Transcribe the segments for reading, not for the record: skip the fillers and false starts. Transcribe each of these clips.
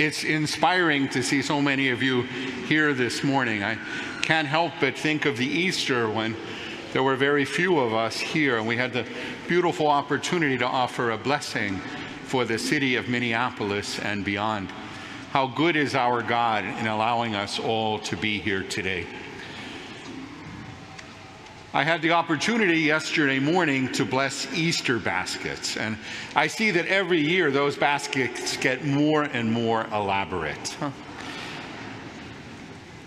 It's inspiring to see so many of you here this morning. I can't help but think of the Easter when there were very few of us here, and we had the beautiful opportunity to offer a blessing for the city of Minneapolis and beyond. How good is our God in allowing us all to be here today. I had the opportunity yesterday morning to bless Easter baskets, and I see that every year those baskets get more and more elaborate.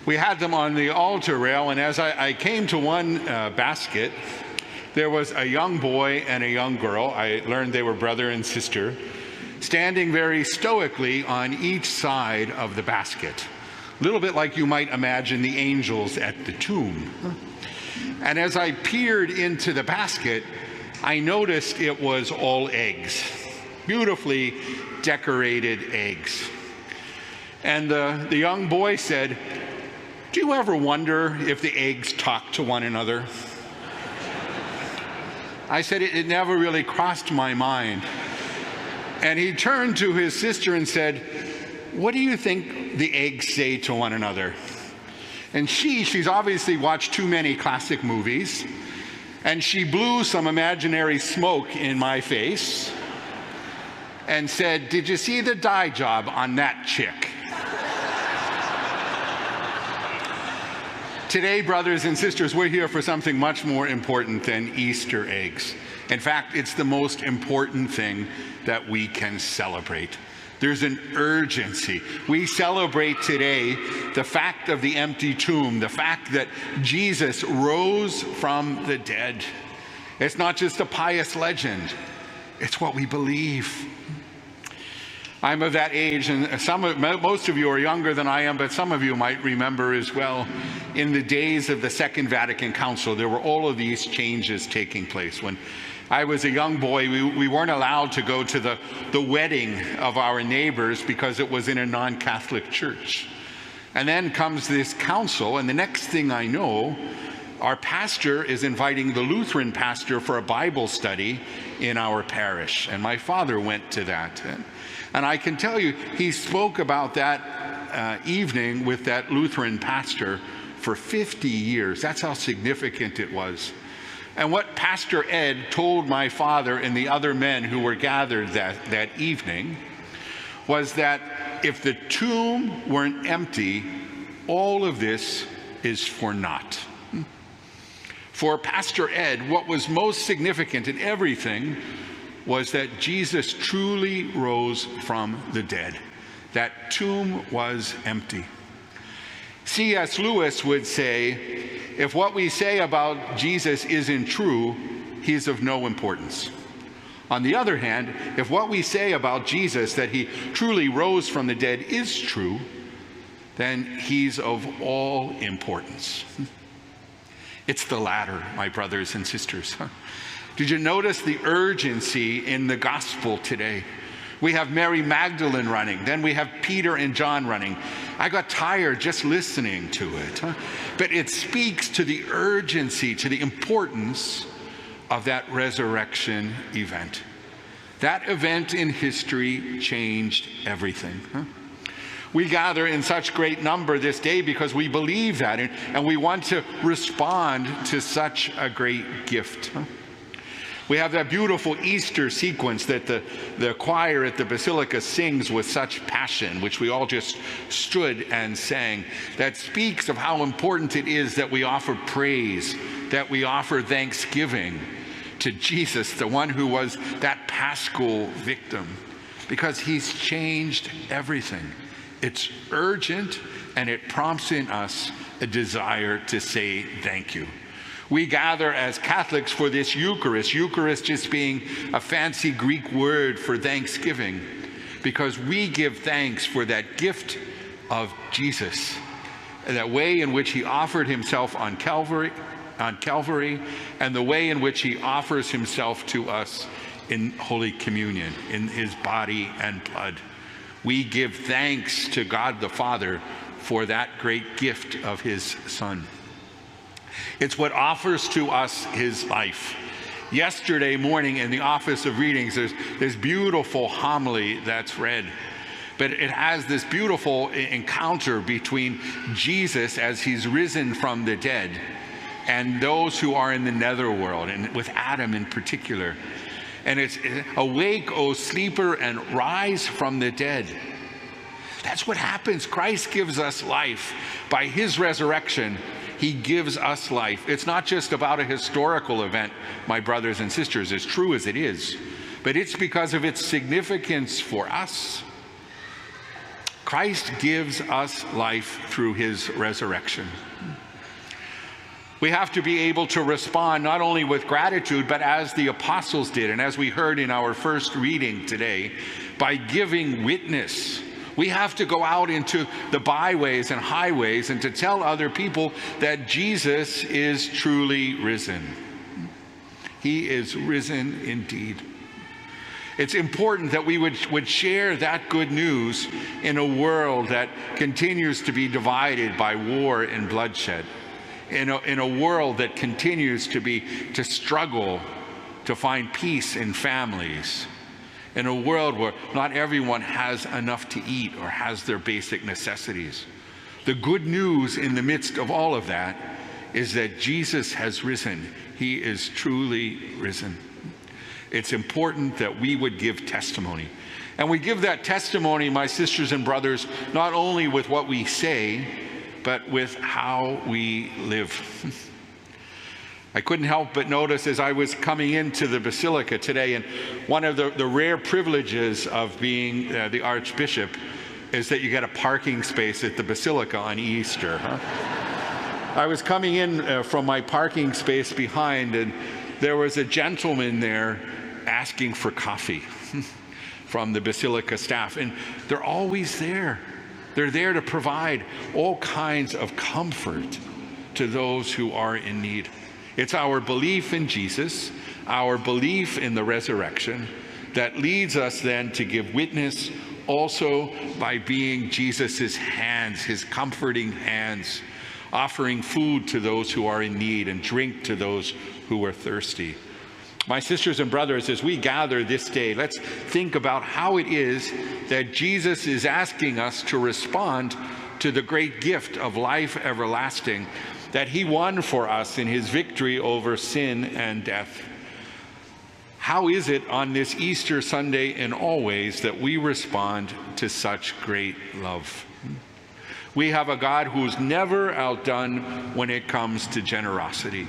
We had them on the altar rail, and as I came to one basket, there was a young boy and a young girl. I learned they were brother and sister, standing very stoically on each side of the basket. A little bit like you might imagine the angels at the tomb. And as I peered into the basket, I noticed it was all eggs, beautifully decorated eggs. And the young boy said, "Do you ever wonder if the eggs talk to one another?" I said, it never really crossed my mind. And he turned to his sister and said, "What do you think the eggs say to one another?" And she's obviously watched too many classic movies, and she blew some imaginary smoke in my face and said, "Did you see the dye job on that chick?" Today, brothers and sisters, we're here for something much more important than Easter eggs. In fact, it's the most important thing that we can celebrate. There's an urgency. We celebrate today the fact of the empty tomb, the fact that Jesus rose from the dead. It's not just a pious legend, it's what we believe. I'm of that age, and most of you are younger than I am, but some of you might remember as well, in the days of the Second Vatican Council, there were all of these changes taking place. When I was a young boy, we weren't allowed to go to the wedding of our neighbors because it was in a non-Catholic church. And then comes this council, and the next thing I know, our pastor is inviting the Lutheran pastor for a Bible study in our parish. And my father went to that. And I can tell you, he spoke about that evening with that Lutheran pastor for 50 years. That's how significant it was. And what Pastor Ed told my father and the other men who were gathered that evening was that if the tomb weren't empty, all of this is for naught. For Pastor Ed, what was most significant in everything was that Jesus truly rose from the dead. That tomb was empty. C.S. Lewis would say, if what we say about Jesus isn't true, he's of no importance. On the other hand, if what we say about Jesus, that he truly rose from the dead, is true, then he's of all importance. It's the latter, my brothers and sisters. Did you notice the urgency in the gospel today? We have Mary Magdalene running, then we have Peter and John running. I got tired just listening to it. But it speaks to the urgency, to the importance of that resurrection event. That event in history changed everything. We gather in such great number this day because we believe that, and we want to respond to such a great gift. We have that beautiful Easter sequence that the choir at the Basilica sings with such passion, which we all just stood and sang, that speaks of how important it is that we offer praise, that we offer thanksgiving to Jesus, the one who was that Paschal victim, because he's changed everything. It's urgent, and it prompts in us a desire to say thank you. We gather as Catholics for this Eucharist, Eucharist just being a fancy Greek word for thanksgiving, because we give thanks for that gift of Jesus, that way in which he offered himself on Calvary, and the way in which he offers himself to us in Holy Communion, in his body and blood. We give thanks to God the Father for that great gift of his Son. It's what offers to us his life. Yesterday morning in the office of readings, there's this beautiful homily that's read. But it has this beautiful encounter between Jesus as he's risen from the dead and those who are in the netherworld, and with Adam in particular. And it's, awake, O sleeper, and rise from the dead. That's what happens. Christ gives us life. By his resurrection, he gives us life. It's not just about a historical event, my brothers and sisters, as true as it is, but it's because of its significance for us. Christ gives us life through his resurrection. We have to be able to respond not only with gratitude, but as the apostles did, and as we heard in our first reading today, by giving witness. We have to go out into the byways and highways and to tell other people that Jesus is truly risen. He is risen indeed. It's important that we would share that good news in a world that continues to be divided by war and bloodshed. In a world that continues to struggle to find peace in families, in a world where not everyone has enough to eat or has their basic necessities. The good news in the midst of all of that is that Jesus has risen. He is truly risen. It's important that we would give testimony. And we give that testimony, my sisters and brothers, not only with what we say, but with how we live. I couldn't help but notice as I was coming into the Basilica today, and one of the rare privileges of being the Archbishop is that you get a parking space at the Basilica on Easter. I was coming in from my parking space behind, and there was a gentleman there asking for coffee from the Basilica staff, and they're always there. They're there to provide all kinds of comfort to those who are in need. It's our belief in Jesus, our belief in the resurrection, that leads us then to give witness also by being Jesus's hands, his comforting hands, offering food to those who are in need and drink to those who are thirsty. My sisters and brothers, as we gather this day, let's think about how it is that Jesus is asking us to respond to the great gift of life everlasting that he won for us in his victory over sin and death. How is it on this Easter Sunday and always that we respond to such great love? We have a God who's never outdone when it comes to generosity.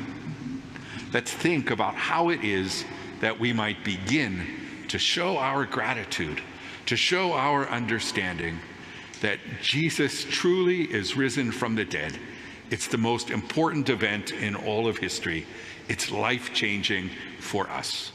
Let's think about how it is that we might begin to show our gratitude, to show our understanding that Jesus truly is risen from the dead. It's the most important event in all of history. It's life-changing for us.